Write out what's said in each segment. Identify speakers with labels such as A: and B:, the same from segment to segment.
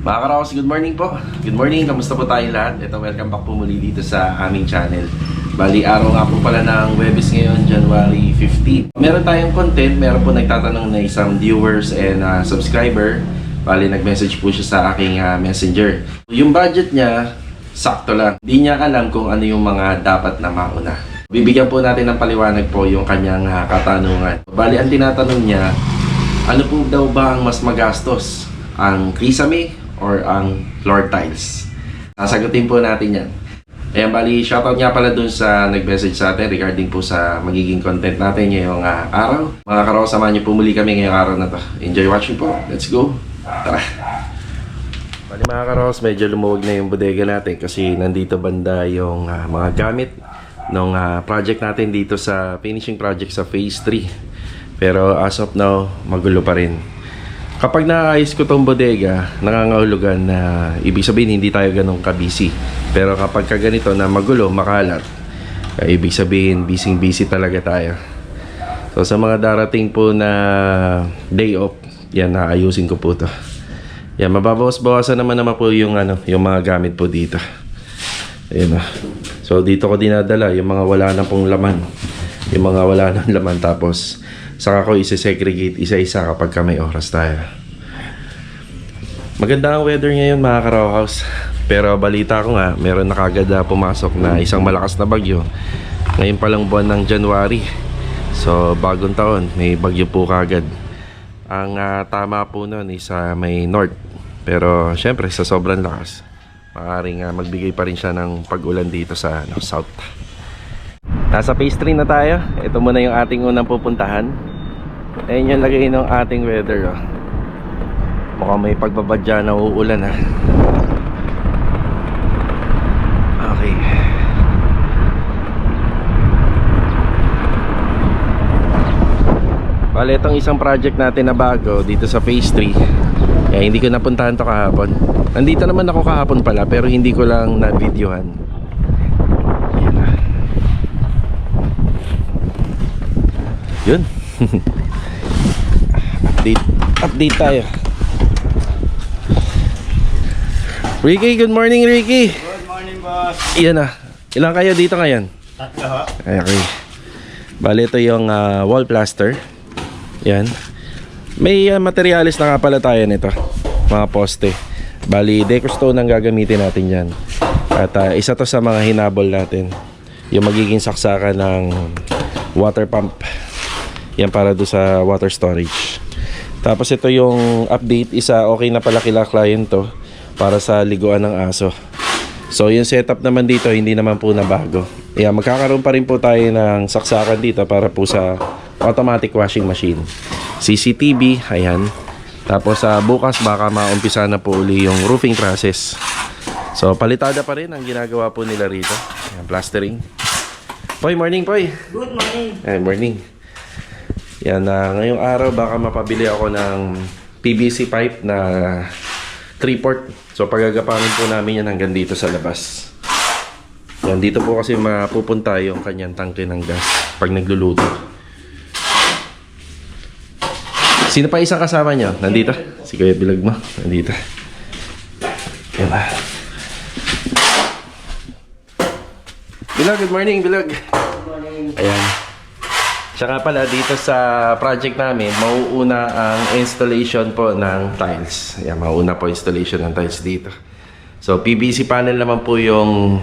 A: Mga karaos, good morning po. Good morning, kamusta po tayong lahat? Ito, welcome back po muli dito sa aming channel. Bali, araw nga po pala ng Webis ngayon, January 15. Meron tayong content, meron po nagtatanong na isang viewers and subscriber. Bali, nag-message po siya sa aking messenger. Yung budget niya, sakto lang. Hindi niya alam kung ano yung mga dapat na mauna. Bibigyan po natin ng paliwanag po yung kanyang katanungan. Bali, ang tinatanong niya, ano po daw ba ang mas magastos? Ang kisame or ang floor tiles? Sasagutin po natin yan. Ayan, bali, shoutout nga pala dun sa nag-message sa atin regarding po sa magiging content natin ngayong araw. Mga karaw, samahan niyo po muli kami ngayong araw na to. Enjoy watching po. Let's go. Tara. Bali mga karaw, medyo lumuwag na yung bodega natin kasi nandito banda yung mga gamit ng project natin dito sa finishing project sa phase 3. Pero as of now, magulo pa rin. Kapag naayos ko tong bodega, nangangahulugan na ibig sabihin hindi tayo ganun ka-busy. Pero kapag ganito na magulo, makalat, ibig sabihin busy talaga tayo. So sa mga darating po na day off, yan, naayusin ko po to. Yan, mababawas-bawasan naman po yung mga gamit po dito. Ayun. So dito ko dinadala yung mga wala na pong laman. Yung mga wala nang laman, tapos saka ko isi-segregate isa-isa kapag may oras tayo. Maganda ang weather ngayon mga Karaw House. Pero balita ko nga, meron na kagad pumasok na isang malakas na bagyo. Ngayon palang buwan ng January. So bagong taon, may bagyo po kagad. Ang tama po nun is may north. Pero syempre sa sobrang lakas, maaaring magbigay pa rin siya ng pag-ulan dito sa south. Nasa phase 3 na tayo. Ito muna yung ating unang pupuntahan. Ayun yung lagay ng ating weather. Mukhang may pagbabadya na uulan . Okay. Bale, itong isang project natin na bago dito sa phase 3. Hindi ko napuntahan to kahapon. Nandito naman ako kahapon pala, pero hindi ko lang na-videohan. Yun. Update tayo. Ricky, good morning Ricky.
B: Good morning boss.
A: Iyan na. Ilan kayo dito ngayon?
B: Tatlo ho.
A: Okay. Bale, ito yung wall plaster. Yan. May materialis na nga pala tayo nito. Mga poste. Bali, deco stone ang gagamitin natin yan. At isa to sa mga hinabol natin. Yung magiging saksakan ng water pump. Yan para do sa water storage. Tapos ito yung update. Isa, okay na pala kila client to para sa liguan ng aso. So yung setup naman dito hindi naman po na bago. Yan, magkakaroon pa rin po tayo ng saksakan dito para po sa automatic washing machine. CCTV, ayan. Tapos bukas baka maumpisa na po uli yung roofing process. So palitada pa rin ang ginagawa po nila rito. Ayan, plastering. Poy, morning Poy.
B: Good morning.
A: Ay, morning. Yan, ngayong araw baka mapabili ako ng PVC pipe na 3/4. So pagagapanin po namin yan hanggang dito sa labas. Yan, dito po kasi mapupunta yung kanyang tangke ng gas pag nagluluto. Sino pa isang kasama nyo? Nandito? Si Kuya Bilag mo? Nandito. Yan ba? Bilag, good morning Bilag.
B: Good morning.
A: Ayan. Tsaka pala dito sa project namin, mauuna ang installation po ng tiles. Ayan, mauuna po installation ng tiles dito. So PVC panel naman po yung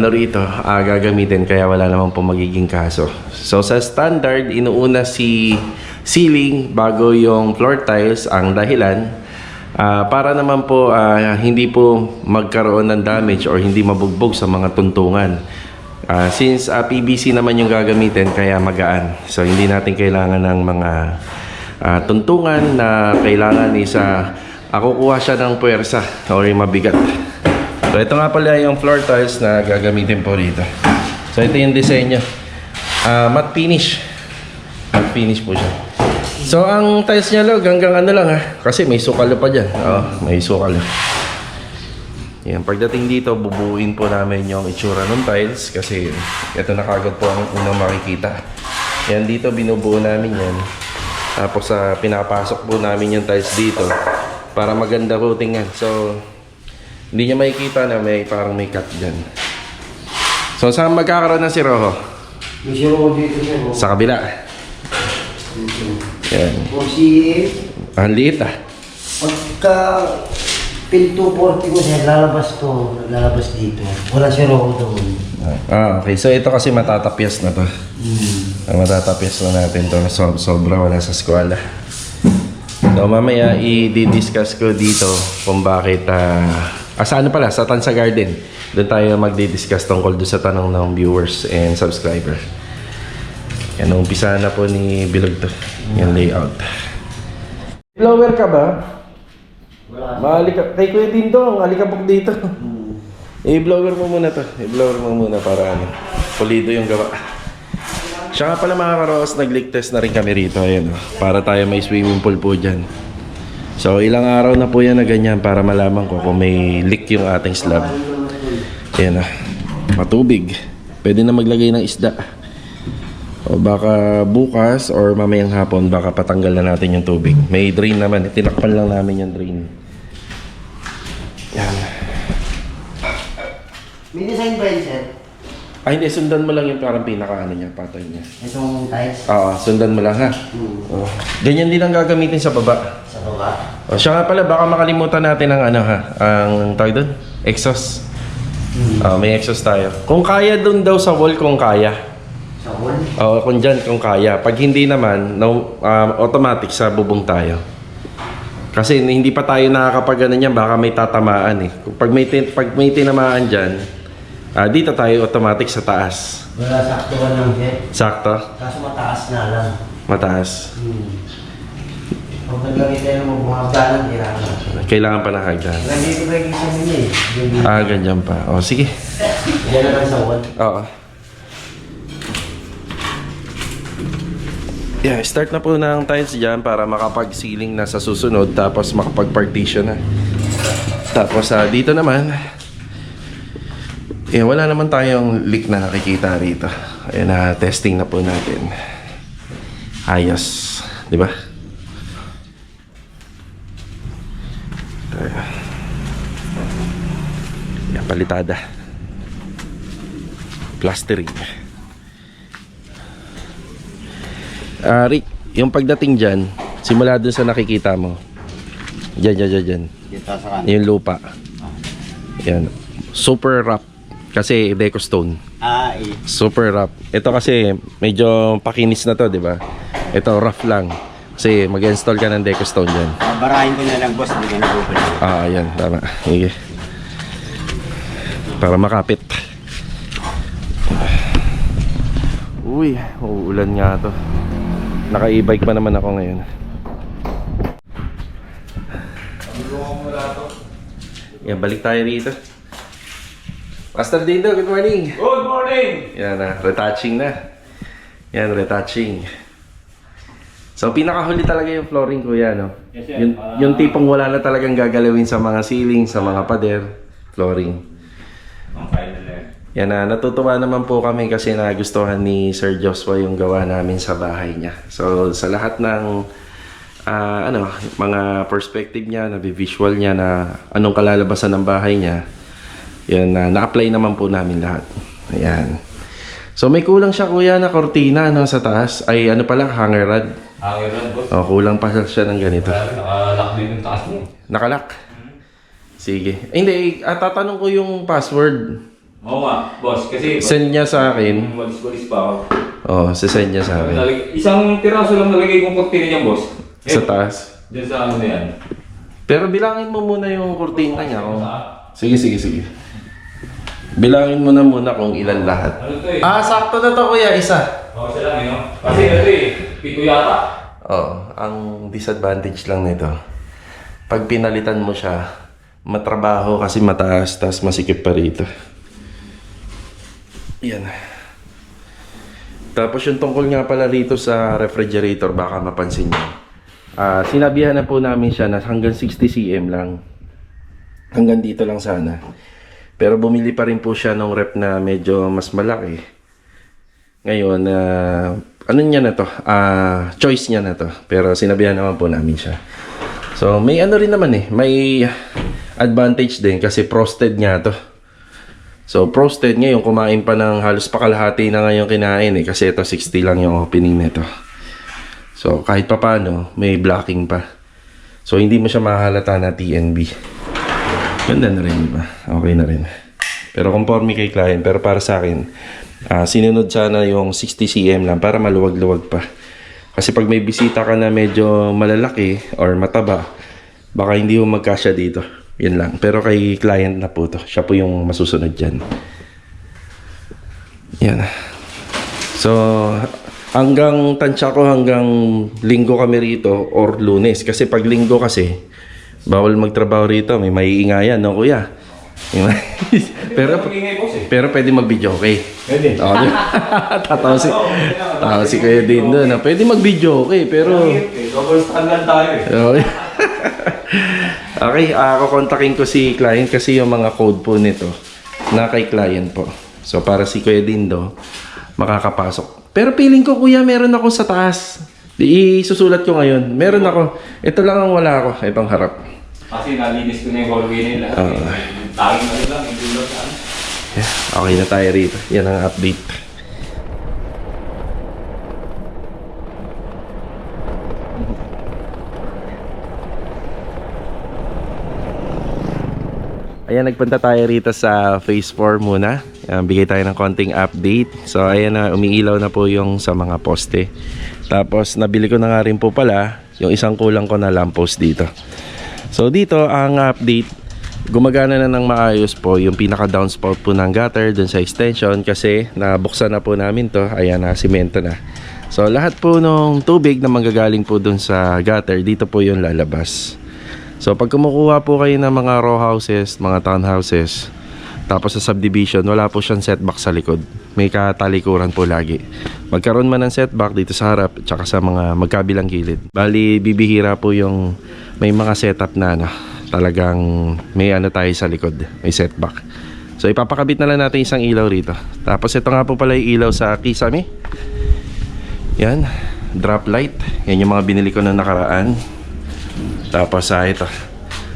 A: rito gagamitin, kaya wala naman po magiging kaso. So sa standard, inuuna si ceiling bago yung floor tiles. Ang dahilan para naman po hindi po magkaroon ng damage or hindi mabugbog sa mga tuntungan. Since PVC naman yung gagamitin, kaya magaan. So hindi natin kailangan ng mga tuntungan na kailangan kukuha siya ng puwersa or yung mabigat. So ito nga pala yung floor tiles na gagamitin po rito. So ito yung disenyo. Matte finish. Matte finish po siya. So ang tiles niya hanggang lang kasi may sukalo pa dyan. May sukalo. Yan, pagdating dito, bubuuin po namin yung itsura ng tiles kasi ito na kagad po ang unang makikita. Yan, dito binubuo namin yan. Tapos pinapasok po namin yung tiles dito Para maganda po tingnan. So, hindi niya makikita na may parang may cut dyan. So, saan magkakaroon ng si Rojo?
C: Yung si Rojo dito siya.
A: Sa kabila. Yan.
C: O si...
A: Ang liit ah.
C: Pagka... Pinto 40 ko siya, lalabas dito. Wala si Rojo doon.
A: Okay. So, ito kasi matatapyas na to. Matatapyas na natin to. Sobra wala sa eskwela. So, mamaya i-discuss ko dito kung bakit sa ano pala, sa Tansa Garden. Doon tayo magdi-discuss tungkol doon sa tanong ng viewers and subscriber. Yan, umpisa na po ni Bilog to. Yung layout. Blower ka ba?
C: Wala.
A: Kay Kuya Dindong, alikabok dito. I-blower mo muna to. I-blower mo muna para ano, pulido yung gawa. Siya nga pala mga karos, nag-leak test na rin kami rito. Ayan, para tayo may swimming pool po dyan. So ilang araw na po yan na ganyan para malaman ko kung may leak yung ating slab. Ayan na, matubig. Pwede na maglagay ng isda. O baka bukas or mamayang hapon baka patanggal na natin yung tubig. May drain naman, tinakpan lang namin yung drain. Yan.
C: May design ba yun, sir?
A: Ay hindi, sundan mo lang yung parang pinaka-ano niya, patay niya.
C: Itong tiles?
A: Oo, sundan mo lang ha. Oh. Ganyan din ang gagamitin sa baba.
C: Sa baba?
A: O siya nga pala, baka makalimutan natin ang ano ha, ang tawag doon? Exhaust. May exhaust tayo. Kung kaya doon daw sa wall, kung kaya.
C: Sa wall?
A: O kung dyan, kung kaya. Pag hindi naman, no, automatic sa bubong tayo. Kasi hindi pa tayo nakakapag ano niyan, baka may tatamaan eh. Pag may tinamaan dyan, dito tayo automatic sa taas.
C: Wala, sakto ka lang, sir.
A: Sakto?
C: Kaso mataas na lang.
A: Mataas.
C: Pag naglagay tayo ng bumagalan, kailangan.
A: Kailangan pa nakagdan.
C: Nandito ba yung isa niya eh?
A: Ganyan pa. O, sige.
C: Yan na lang sa wall.
A: Oo. Yeah, start na po ng tiles dyan para makapag-ceiling na sa susunod. Tapos makapag-partition na. Tapos dito naman, wala naman tayong leak na nakikita rito. Ayan na, testing na po natin. Ayos. Diba? Yan, palitada. Plastering. Rick, yung pagdating dyan, simula dun sa nakikita mo. Dyan.
B: Dito sa kanan.
A: Yung lupa. Yan. Super rough. Kasi deco stone. Super rough. Ito kasi medyo pakinis na to, di ba? Ito rough lang. Kasi mag-install ka ng deco stone dyan.
B: Barahin ko na lang, boss. Hindi ka nabubalik.
A: Yan. Tama. Sige. Para makapit. Uy, uulan nga to. Naka-e-bike pa naman ako ngayon. Yan, balik tayo rito. Master Dindo, good morning!
B: Good morning!
A: Yan na, retouching na. Yan, retouching. So, pinakahuli talaga yung flooring ko yan, no?
B: Yes, sir.
A: Yung tipong wala na talagang gagalawin sa mga ceiling, sa mga pader, flooring.
B: Ang final eh.
A: Yan na, natutuwa naman po kami kasi nagustuhan ni Sir Joshua yung gawa namin sa bahay niya. So, sa lahat ng mga perspective niya, visual niya na anong kalalabasan ng bahay niya, yan, na-apply naman po namin lahat. Ayan. So, may kulang siya kuya na kortina sa taas. Ay, ano pala, hanger rod.
B: Hanger rod, boss.
A: Kulang pa siya ng ganito.
B: Nakalock din yung taas mo.
A: Nakalock? Sige. Hindi, tatanong ko yung password.
B: Oo nga, boss. Kasi
A: Send niya sa akin.
B: walis-walis pa ako.
A: Sisend niya sa akin.
B: Isang tiraso lang nalagay kong kortina niyan, boss.
A: Sa taas.
B: Diyan sa ano yan.
A: Pero bilangin mo muna yung kurtina niya. Sige. Bilangin mo na muna kung ilan lahat.
B: Ano to eh?
A: Sakto na to kuya, isa.
B: Siya lang yun. Kasi ito eh, pito yata.
A: Ang disadvantage lang nito, pag pinalitan mo siya, matrabaho kasi mataas, tas masikip pa rito. Yan. Tapos yung tungkol nga pala rito sa refrigerator, baka mapansin nyo. Sinabihan na po namin siya na hanggang 60 cm lang. Hanggang dito lang sana. Pero bumili pa rin po siya ng rep na medyo mas malaki. Ngayon, ano niya na to? Choice niya na to. Pero sinabihan naman po namin siya. So may ano rin naman may advantage din kasi frosted nga to. So frosted ngayon, kumain pa ng halos pakalahati na ngayon kinain kasi ito 60 lang yung opening nito. So kahit papano may blocking pa. So hindi mo siya mahalata na TNB. Ganda na rin, diba? Okay na rin. Pero conforme kay client, pero para sa akin, sinunod sana yung 60 cm lang para maluwag-luwag pa. Kasi pag may bisita ka na medyo malalaki or mataba, baka hindi mo magkasya dito. Yun lang. Pero kay client na po to. Siya po yung masusunod dyan. Yan. So, hanggang tansya ko hanggang linggo kami rito or Lunes. Kasi pag linggo kasi, bawal magtrabaho rito. May maiingayan, no kuya? pero pwede mag-video, okay?
B: Pwede.
A: Tatawa si kuya din doon. Pwede mag-video, okay? Pero...
B: Double stand lang tayo
A: Okay. Okay, kukontakin ko si client kasi yung mga code po nito na kay client po. So para si Kuya Dindo makakapasok. Pero feeling ko kuya meron ako sa taas. Isusulat ko ngayon. Meron ako. Ito lang ang wala ako. Itong harap.
B: Kasi nalinis ko na yung hallway nila. Tanging na rin lang. Hindi lang saan.
A: Yeah, okay na tayo rito. Yan ang update. Ayan, nagpunta tayo rito sa phase 4 muna. Ayan, bigay tayo ng konting update. So ayan na, umiilaw na po yung sa mga poste. Tapos nabili ko na nga rin po pala yung isang kulang ko na lamppost dito. So dito ang update, gumagana na ng maayos po yung pinaka downspout po ng gutter dun sa extension kasi nabuksan na po namin to. Ayan na, simento na. So lahat po ng tubig na manggagaling po dun sa gutter, dito po yung lalabas. So pag kumukuha po kayo ng mga row houses, mga townhouses, tapos sa subdivision, wala po siyang setback sa likod. May katalikuran po lagi. Magkaroon man ng setback dito sa harap, tsaka sa mga magkabilang gilid. Bali, bibihira po yung may mga setup na talagang may tayo sa likod, may setback. So ipapakabit na lang natin isang ilaw rito. Tapos ito nga po pala yung ilaw sa kisame. Yan, drop light. Yan yung mga binili ko na nakaraan. Tapos ito.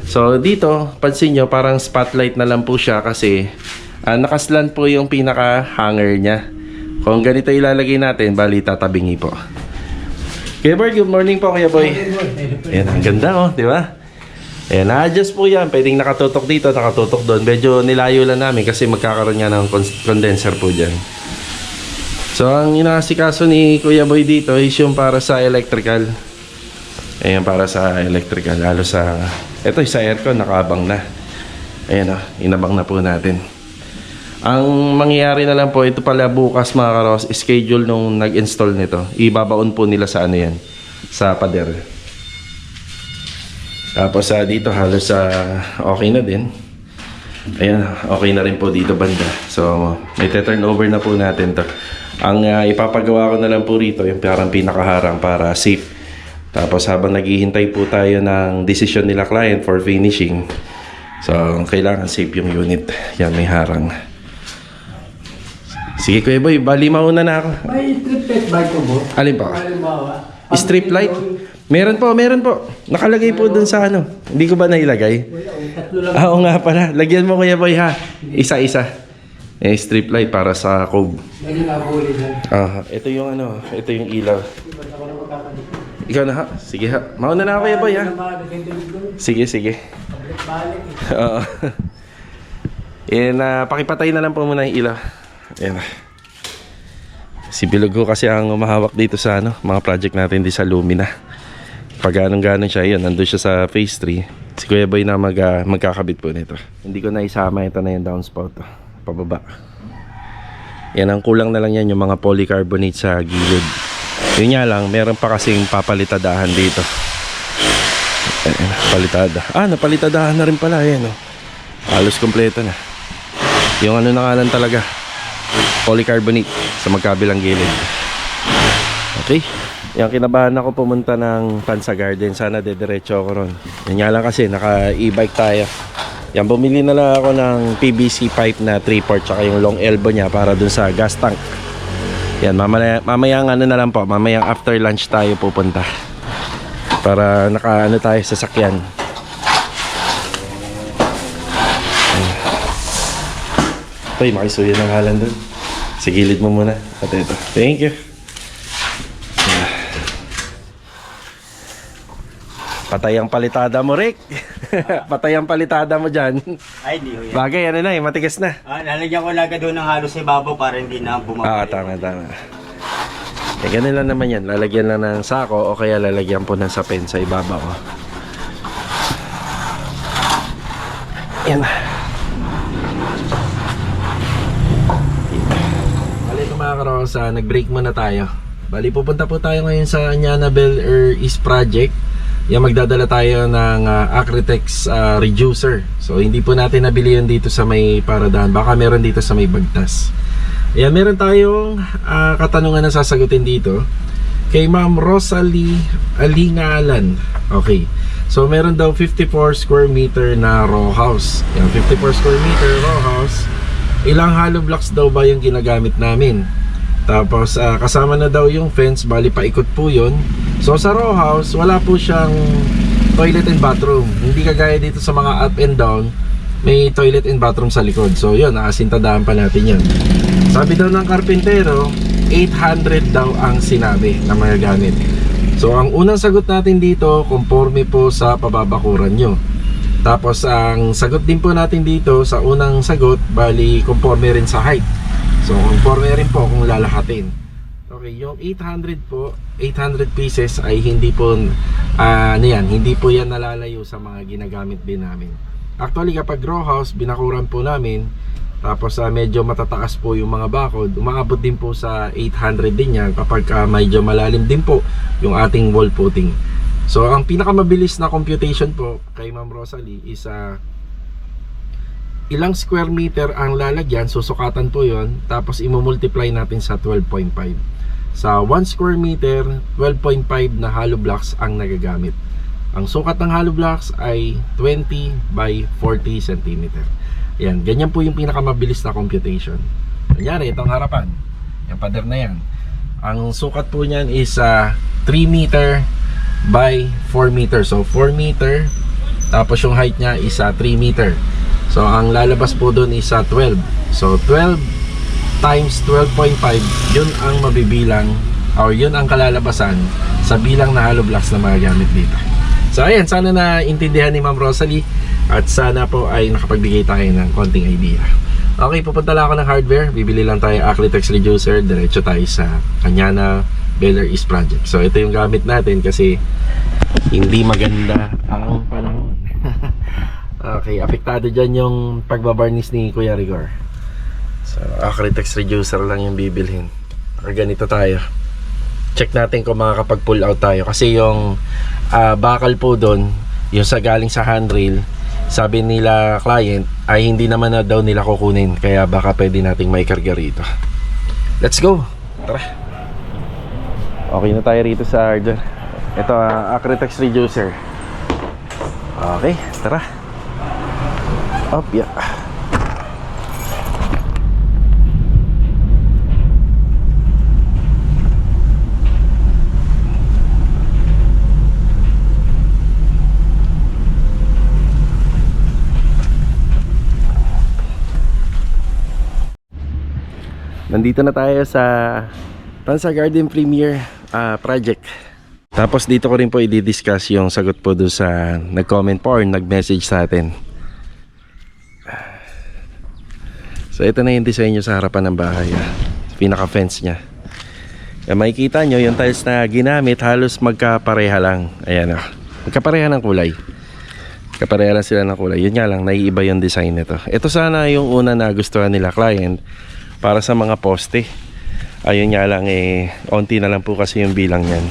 A: So dito, pansin nyo, parang spotlight na lang po siya kasi nakaslant po yung pinaka hanger niya. Kung ganito ilalagay natin, bali tatabingi po. Kuya Boy, good morning po Kuya Boy. Ayan, ang ganda di ba? Ayan, na-adjust po yan. Pwedeng nakatutok dito, nakatutok doon. Medyo nilayo lang namin kasi magkakaroon nga ng condenser po dyan. So ang inaasikaso ni Kuya Boy dito is yung para sa electrical. Ayan, para sa electrical. Lalo sa... Ito, sa aircon, nakaabang na. Ayan inabang na po natin. Ang mangyayari na lang po, ito pala bukas mga karos, schedule nung nag-install nito. Ibabaon po nila sa ano yan, sa pader. Tapos dito halos okay na din. Ayan, okay na rin po dito banda. So, may turnover na po natin to. Ang ipapagawa ko na lang po rito, yung parang pinakaharang para safe. Tapos habang naghihintay po tayo ng decision nila client for finishing, so kailangan safe yung unit. Yan, may harang. Sige Kuya Boy, bali mauna na ako.
C: May strip light ba ito mo?
A: Alin po?
C: Halimbawa.
A: Strip light? Meron po. Nakalagay po dun sa ano. Hindi ko ba nailagay?
C: Tatlo lang.
A: Oo nga pala. Lagyan mo Kuya Boy ha. Isa-isa. Strip light para sa cove.
C: Medyo nabuli dyan.
A: Ito yung ano, ito yung ilaw. Ikaw na ha? Sige ha. Mauna na ako Kuya Boy ha. Sige. Oo. Pakipatay na lang po muna yung ilaw. Ayan. Si Bilog ko kasi ang umahawak dito sa mga project natin di sa Lumina. Pag ganun siya, yun, nandun siya sa phase 3. Si Kuya Boy na magkakabit po nito. Hindi ko na isama, ito na yung downspout pababa. Yan, ang kulang na lang yan yung mga polycarbonate sa gilid. Yun nga lang, meron pa kasing papalitadahan dito. Ayan, palitada. Napalitadahan na rin pala. Ayan, halos kompleto na. Yung ano na nga lang talaga, polycarbonate sa magkabilang gilid. Okay. Yung kinabahan ako pumunta ng Tansa Garden. Sana dediretso ako ron. Yan nga lang kasi naka-e-bike tayo. Yan, bumili na lang ako ng PVC pipe na 3/4 tsaka yung long elbow niya para dun sa gas tank. Yan, mamayang ano na lang po, mamayang after lunch tayo pupunta. Para nakaano tayo sa sakyan. Tay, makisuyo ng halan doon. Sa gilid mo muna. At ito. Thank you. Patay ang palitada mo, Rick. Patay ang palitada mo dyan.
D: Ay, di ho yan.
A: Bagay, ano na eh, matigas na.
D: Lalagyan ko lagay doon ng halos sa ibabaw para hindi na bumabalik.
A: Tama. Eh, ganun lang naman yan. Lalagyan lang ng sako o kaya lalagyan po ng sapin sa ibabaw. Yan. Bali ito mga karosa, nag-break muna tayo. Bali, pupunta po tayo ngayon sa Anyana Bel Air East Project. Yan, magdadala tayo ng Acritex reducer. So hindi po natin nabili yun dito sa may Paradaan. Baka meron dito sa may Bagtas. Ayan, meron tayong katanungan na sasagutin dito kay Ma'am Rosalie Alingalan. Okay, so meron daw 54 square meter na row house. Ayan, 54 square meter row house. Ilang hollow blocks daw ba yung ginagamit namin? Tapos kasama na daw yung fence, bali paikot po yun. So sa row house, wala po siyang toilet and bathroom. Hindi kagaya dito sa mga up and down, may toilet and bathroom sa likod. So yun, nakasintadaan pa natin yun. Sabi daw ng karpintero, 800 daw ang sinabi na magagamit. So ang unang sagot natin dito, conforme po sa pababakuran nyo. Tapos ang sagot din po natin dito sa unang sagot, bali conforme rin sa height. So conforme rin po kung lalahatin. Okay, yung 800 po, 800 pieces ay hindi po hindi po yan nalalayo sa mga ginagamit din namin. Actually, kapag row house, binakuran po namin. Tapos medyo matataas po yung mga bakod, umaabot din po sa 800 din yan kapag medyo malalim din po yung ating wall footing. So ang pinakamabilis na computation po kay Ma'am Rosalie is ilang square meter ang lalagyan, susukatan po yon, tapos i-multiply natin sa 12.5. Sa 1 square meter, 12.5 na hollow blocks ang nagagamit. Ang sukat ng hollow blocks ay 20 by 40 cm. Yan, ganyan po yung pinakamabilis na computation. Kunyari, itong harapan, yung pader na yan, ang sukat po niyan is 3 meter by 4 meter. So 4 meter, tapos yung height niya is 3 meter. So ang lalabas po doon is 12. So 12 times 12.5, yun ang mabibilang or yun ang kalalabasan sa bilang na hollow blocks na magagamit dito. So ayan, sana na intindihan ni Ma'am Rosalie at sana po ay nakapagbigay tayo ng konting idea. Okay, pupunta lang ako ng hardware. Bibili lang tayo Acritex reducer. Diretso tayo sa Anyana Bel Air East Project. So ito yung gamit natin kasi hindi maganda ang panahon. Okay, apektado dyan yung pagbabarnis ni Kuya Rigor. So Acritex reducer lang yung bibilhin. Or ganito tayo, check natin kung makakapag pull out tayo. Kasi yung bakal po doon, yung sa galing sa handrail, sabi nila client ay hindi naman na daw nila kukunin. Kaya baka pwede nating maikarga rito. Let's go, tara. Okay na tayo rito sa hardware. Ito Acritex reducer. Okay, tara. Up, yeah. Nandito na tayo sa Tansa Garden Premier project. Tapos dito ko rin po i-discuss yung sagot po doon sa nag-comment po or nag-message sa atin. So ito na yung disenyo sa harapan ng bahay, pinaka-fence nya. Makikita nyo yung tiles na ginamit halos magkapareha lang. Ayan magkapareha ng kulay. Kapareha lang sila ng kulay. Yun nga lang, naiiba yung design nito. Ito sana yung una na gustuhan nila client para sa mga poste. Ayun nga lang onti na lang po kasi yung bilang yan.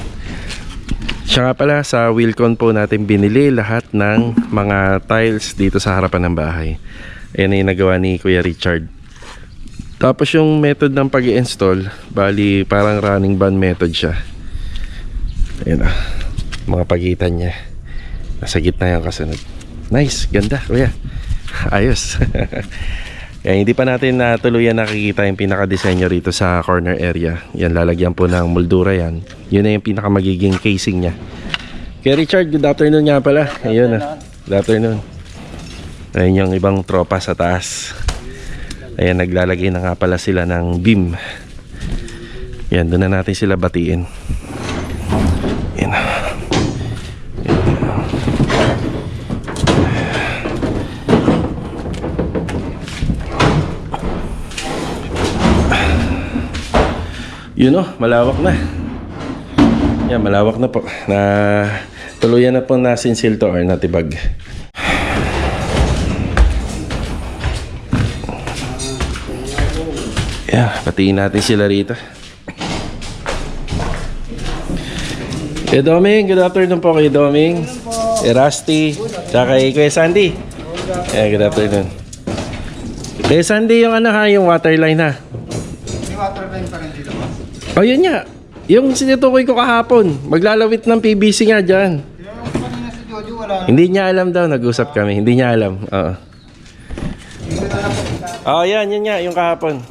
A: Siya nga pala, sa Wilcon po natin binili lahat ng mga tiles dito sa harapan ng bahay. Ayan na yung nagawa ni Kuya Richard. Tapos yung method ng pag-i-install, bali parang running band method siya. Ayan mga pagitan niya. Nasa gitna yung kasunod. Nice, ganda kuya. Ayos. Kaya hindi pa natin tuluyan nakikita yung pinaka-disenyo rito sa corner area. Yan, lalagyan po ng moldura yan. Yun na yung pinaka magiging casing niya. Kay Richard, good afternoon nga pala. Ayun ah. Good afternoon. Ayun yung ibang tropa sa taas. Ayan, naglalagay na nga pala sila ng beam. Yan, doon na natin sila batiin. Yan. Yun o, malawak na. Yan, malawak na po. Na tuluyan na po na sinsil to or natibag. Yan, patiin natin sila rito. Kay Doming, good afternoon po kay Doming. Kay Rusty, tsaka kay Kuya Sandy. Yeah, good afternoon. Kay Sandy, yung ano ha, yung water line ha.
E: May water line pa rin dito ba?
A: Oh, yun nga. Yung sinutukoy ko kahapon, maglalawit ng PVC nga dyan.
E: Yung kanina si Jojo wala.
A: Hindi niya alam daw, nag-usap kami. Hindi niya alam. Oo.
E: Dito na lang po kita.
A: Oh, yan, yun nga, yung kahapon.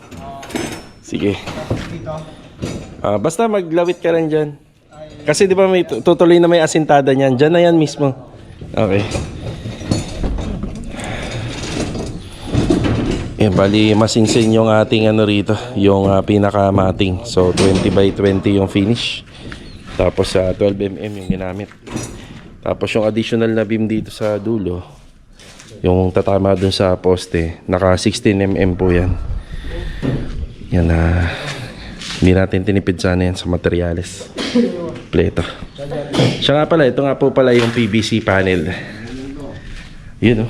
A: Sige.
E: Dito.
A: Basta maglawit ka rin dyan. Kasi di ba may tutuloy na may asintada niyan. Dyan na yan mismo. Okay. Bali masingsing yung ating ano rito. Yung pinaka-matting. So 20 by 20 yung finish. Tapos 12mm yung ginamit. Tapos yung additional na beam dito sa dulo. Yung tatama dun sa poste. Naka 16mm po yan. Yan na. Hindi natin tinipid sana yan sa materyales. Pleto. Siya nga pala, ito nga po pala yung PVC panel. Yun o.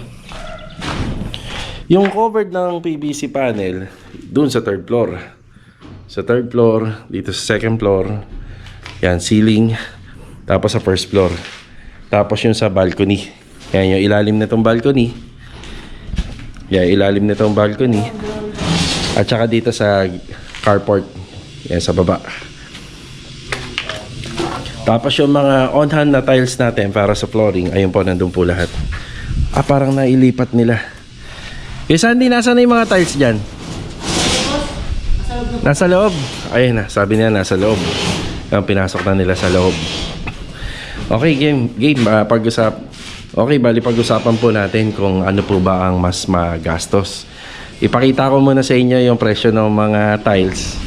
A: Yung covered ng PVC panel, dun sa third floor. Sa third floor, dito sa second floor. Yan, ceiling. Tapos sa first floor. Tapos yung sa balcony. Yan, yung ilalim na itong balcony. Yan, ilalim na itong balcony. At saka dito sa carport. Yan, sa baba. Tapos yung mga on-hand na tiles natin para sa flooring, ayun po, nandun po lahat. Parang nailipat nila. Kaya Sandy, nasa na yung mga tiles dyan? Nasa loob. Ayun na, sabi niya nasa loob. Yung pinasok na nila sa loob. Okay, game. Okay, bali pag-usapan po natin kung ano po ba ang mas magastos. Ipakita ko muna sa inyo yung presyo ng mga tiles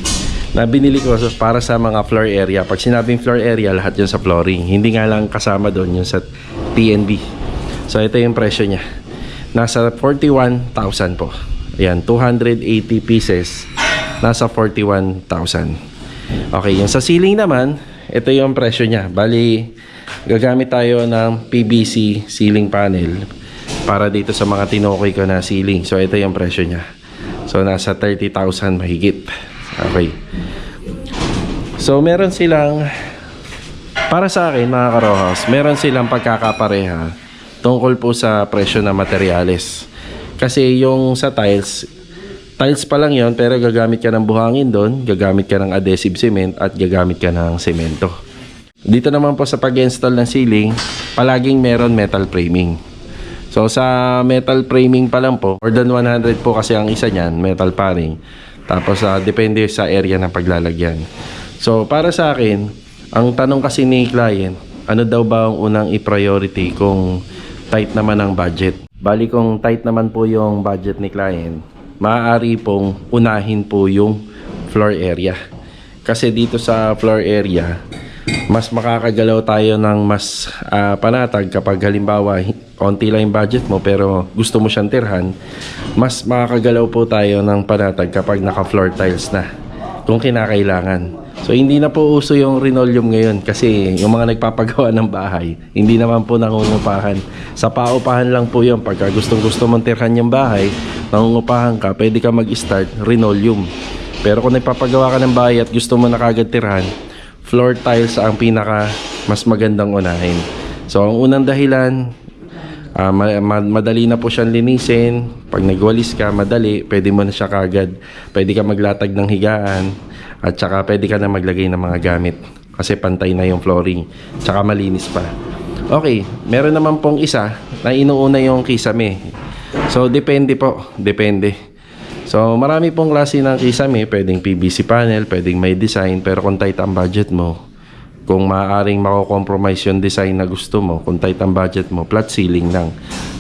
A: na binili ko para sa mga floor area. Pag sinabing floor area, lahat yun sa flooring. Hindi nga lang kasama doon yung sa TNB. So ito yung presyo niya. Nasa 41,000 po. Ayan, 280 pieces. Nasa 41,000. Okay, yung sa ceiling naman, ito yung presyo niya. Bali, gagamit tayo ng PVC ceiling panel para dito sa mga tinukoy ko na ceiling. So ito yung presyo niya. So nasa 30,000 mahigit. Okay. So meron silang, para sa akin mga karohas, meron silang pagkakapareha tungkol po sa presyo ng materyales. Kasi yung sa tiles pa lang yon, pero gagamit ka ng buhangin doon, gagamit ka ng adhesive cement at gagamit ka ng semento. Dito naman po sa pag-install ng ceiling, palaging meron metal framing. So sa metal framing pa lang po, more than 100 po kasi ang isa niyan, metal paring. Tapos depende sa area ng paglalagyan. So para sa akin, ang tanong kasi ni client, ano daw ba ang unang i-priority kung tight naman ang budget? Bali kung tight naman po yung budget ni client, maaari pong unahin po yung floor area. Kasi dito sa floor area, mas makakagalaw tayo ng mas panatag kapag halimbawa konti lang yung budget mo pero gusto mo siyang tirhan, mas makakagalaw po tayo ng panatag kapag naka floor tiles na kung kinakailangan. So hindi na po uso yung linoleum ngayon kasi yung mga nagpapagawa ng bahay hindi naman po nangungupahan. Sa paupahan lang po yun. Pagka gustong mong tirhan yung bahay, nangungupahan ka, pwede ka mag-start linoleum. Pero kung nagpapagawa ka ng bahay at gusto mo na kagad tirhan, floor tiles ang pinaka mas magandang unahin. So ang unang dahilan, madali na po siyang linisin. Pag nagwalis ka, madali, pwede mo na siya kagad. Pwede ka maglatag ng higaan at saka pwede ka na maglagay ng mga gamit kasi pantay na yung flooring, tsaka malinis pa. Okay, meron naman pong isa na inuuna yung kisame. So depende po, depende. So marami pong klase ng kisame, pwedeng PVC panel, pwedeng may design, pero kung tight ang budget mo, Kung maaaring mako-compromise yung design na gusto mo, kung tight ang budget mo, flat ceiling lang.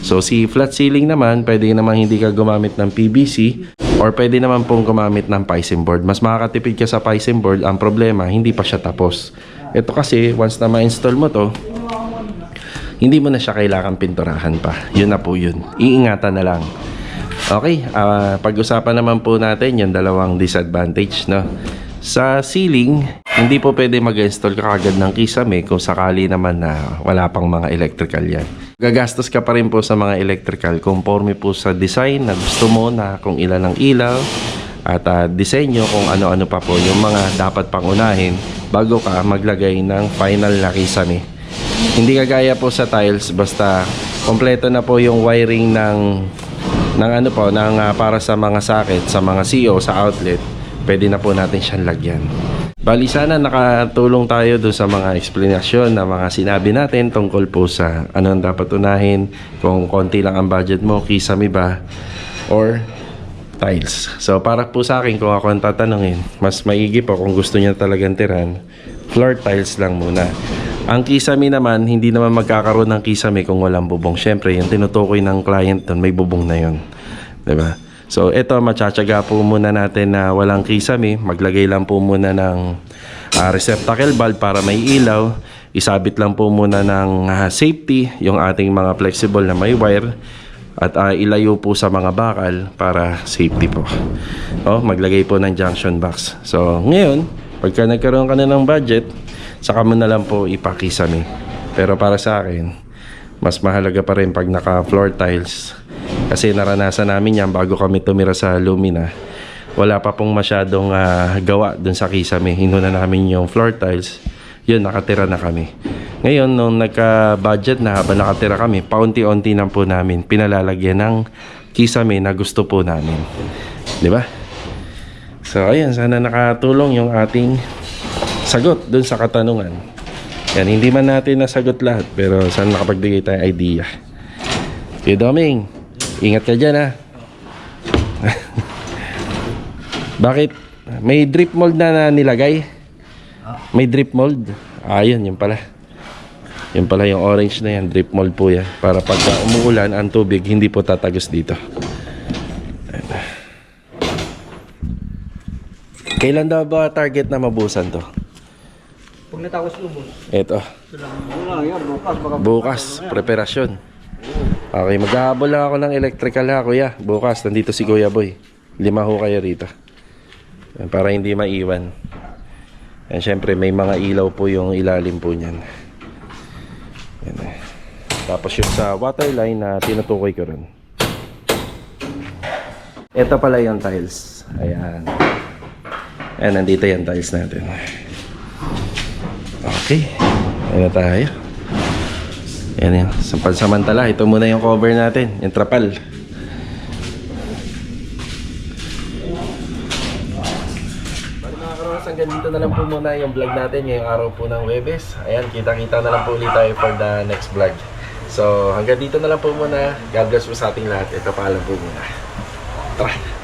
A: So si flat ceiling naman, pwede naman hindi ka gumamit ng PVC or pwede naman pong gumamit ng piping board. Mas makakatipid ka sa piping board. Ang problema, hindi pa siya tapos. Ito kasi, once na ma-install mo to, hindi mo na siya kailangan pinturahan pa. Yun na po yun. Iingatan na lang. Okay, pag-usapan naman po natin yung dalawang disadvantage, no? Sa ceiling, hindi po pwede mag-install ka kagad ng kisame kung sakali naman na wala pang mga electrical yan. Gagastos ka pa rin po sa mga electrical conforme po sa design na gusto mo, na kung ilan ang ilaw at disenyo kung ano-ano pa po yung mga dapat pang unahin bago ka maglagay ng final na kisame. Hindi kagaya po sa tiles, basta kompleto na po yung wiring para sa mga socket, sa mga CO, sa outlet. Pwede na po natin siyang lagyan. Bali sana nakatulong tayo doon sa mga explanation na mga sinabi natin tungkol po sa ano ang dapat unahin, kung konti lang ang budget mo, kisame ba or tiles. So para po sa akin, kung ako ang tatanungin, mas maigi po kung gusto niya talagang tiran, floor tiles lang muna. Ang kisame naman, hindi naman magkakaroon ng kisame kung walang bubong. Syempre, yung tinutukoy ng client doon, may bubong na yun. Diba? So, ito, matsatsaga po muna natin na walang kisame. Maglagay lang po muna ng receptacle valve para may ilaw. Isabit lang po muna ng safety, yung ating mga flexible na may wire. At ilayo po sa mga bakal para safety po. Maglagay po ng junction box. So, ngayon, pagka nagkaroon ka na ng budget, saka mo na lang po ipakisame. Pero para sa akin, mas mahalaga pa rin pag naka floor tiles. Kasi naranasan namin yan bago kami tumira sa Lumina. Wala pa pong masyadong gawa dun sa kisame. Hinuna namin yung floor tiles. Yun, nakatira na kami. Ngayon, nung nagka-budget na habang nakatira kami, paunti-unti na po namin pinalalagyan ng kisame na gusto po namin. Diba? So, ayun, sana nakatulong yung ating sagot dun sa katanungan. Yan, hindi man natin nasagot lahat, pero sana nakapagbigay tayong idea. Okay, Doming, ingat ka dyan, ha? Bakit? May drip mold na nilagay? May drip mold? Yun, yun pala. Yun pala yung orange na yan, drip mold po yan. Para pag umuulan, ang tubig, hindi po tatagos dito. Kailan daw ba target na mabusan to?
E: Pag natapos lubos.
A: Ito. Bukas, preparasyon. Okay, maghahabol lang ako ng electrical ha, kuya. Bukas, nandito si Kuya Boy. 5 ho kayo rito. Yan, para hindi maiwan. Yan, syempre may mga ilaw po yung ilalim po niyan. Yan. Tapos yung sa water line na tinutukoy ko rin. Ito pala yung tiles. Ayan. Ayan, nandito yung tiles natin. Okay. Ayan na tayo. Ayan yan. Samantala, ito muna yung cover natin. Yung trapal. Hanggang dito na lang po muna yung vlog natin ngayong araw po ng Huwebes. Ayan, kita-kita na lang po ulit tayo for the next vlog. So, hanggang dito na lang po muna. God bless po sa ating lahat. Ito paalam po muna. Tara!